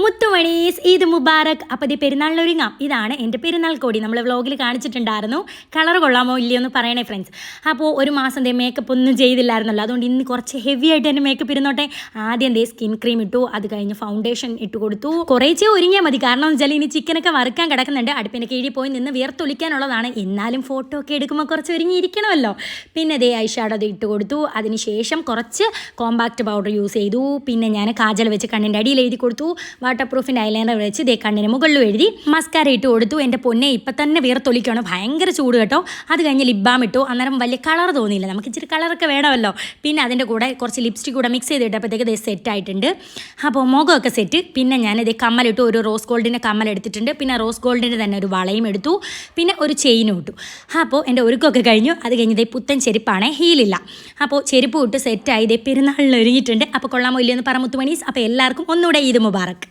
മുത്തുമണീസ് ഈദ് മുബാറക്. അപ്പോൾ ഇത് പെരുന്നാളിനൊരുങ്ങാം. ഇതാണ് എൻ്റെ പെരുന്നാൾ കോടി. നമ്മൾ വ്ളോഗിൽ കാണിച്ചിട്ടുണ്ടായിരുന്നു. കളർ കൊള്ളാമോ ഇല്ലയോ എന്ന് പറയണേ ഫ്രണ്ട്സ്. അപ്പോൾ ഒരു മാസം മേക്കപ്പ് ഒന്നും ചെയ്തില്ലായിരുന്നല്ലോ, അതുകൊണ്ട് ഇന്ന് കുറച്ച് ഹെവി ആയിട്ട് തന്നെ മേക്കപ്പ് ഇരുന്നോട്ടെ. ആദ്യം സ്കിൻ ക്രീം ഇട്ടു, അത് കഴിഞ്ഞ് ഫൗണ്ടേഷൻ ഇട്ട് കൊടുത്തു. കുറേച്ചേ ഒരുങ്ങിയാൽ മതി, കാരണം എന്ന് വെച്ചാൽ ഇനി ചിക്കനൊക്കെ വറുക്കാൻ കിടക്കുന്നുണ്ട്. അടുപ്പിൻ്റെ കീഴിൽ പോയി നിന്ന് വിയർത്തൊലിക്കാനുള്ളതാണ്. എന്നാലും ഫോട്ടോ ഒക്കെ എടുക്കുമ്പോൾ കുറച്ച് ഒരുങ്ങിയിരിക്കണമല്ലോ. പിന്നെ ഐഷാഡോ അത് ഇട്ട് കൊടുത്തു. അതിനുശേഷം കുറച്ച് കോമ്പാക്റ്റ് പൗഡർ യൂസ് ചെയ്തു. പിന്നെ ഞാൻ കാജൽ വെച്ച് കണ്ണിൻ്റെ അടിയിൽ എഴുതി കൊടുത്തു. വാട്ടർ പ്രൂഫിൻ്റെ ഐലൈനർ വെച്ച് കണ്ണിന് മുകളിലും എഴുതി മസ്കാര ഇട്ട് കൊടുത്തു. എൻ്റെ പൊന്നെ ഇപ്പം തന്നെ വിയർത്തൊലിക്കുകയാണ്, ഭയങ്കര ചൂട് കേട്ടോ. അത് കഴിഞ്ഞ് ലിപ് ബാം ഇട്ടു. അന്നേരം വലിയ കളർ തോന്നിയില്ല, നമുക്ക് ഇച്ചിരി കളറൊക്കെ വേണമല്ലോ. പിന്നെ അതിൻ്റെ കൂടെ കുറച്ച് ലിപ്സ്റ്റിക് കൂടെ മിക്സ് ചെയ്തിട്ടപ്പോഴത്തേക്ക് ഇത് സെറ്റായിട്ടുണ്ട്. അപ്പോൾ മുഖമൊക്കെ സെറ്റ്. പിന്നെ ഞാനിത് കമ്മലിട്ടു, ഒരു റോസ് ഗോൾഡിൻ്റെ കമ്മൽ എടുത്തിട്ടുണ്ട്. പിന്നെ റോസ് ഗോൾഡിൻ്റെ തന്നെ ഒരു വളയും എടുത്തു, പിന്നെ ഒരു ചെയിനും ഇട്ടു. അപ്പോൾ എൻ്റെ ഒരുക്കമൊക്കെ കഴിഞ്ഞു. അത് കഴിഞ്ഞ് പുത്തൻ ചെരുപ്പാണ്, ഹീലില്ല. അപ്പോൾ ചെരുപ്പ് ഇട്ട് സെറ്റായി പെരുന്നാളിൽ ഒരുങ്ങിയിട്ടുണ്ട്. അപ്പോൾ കൊള്ളാമോ ഇല്ലയെന്ന് പറ മുത്തുമണീസ്. അപ്പോൾ എല്ലാവർക്കും ഒന്നുകൂടെ ഈദ് മുബാറക്.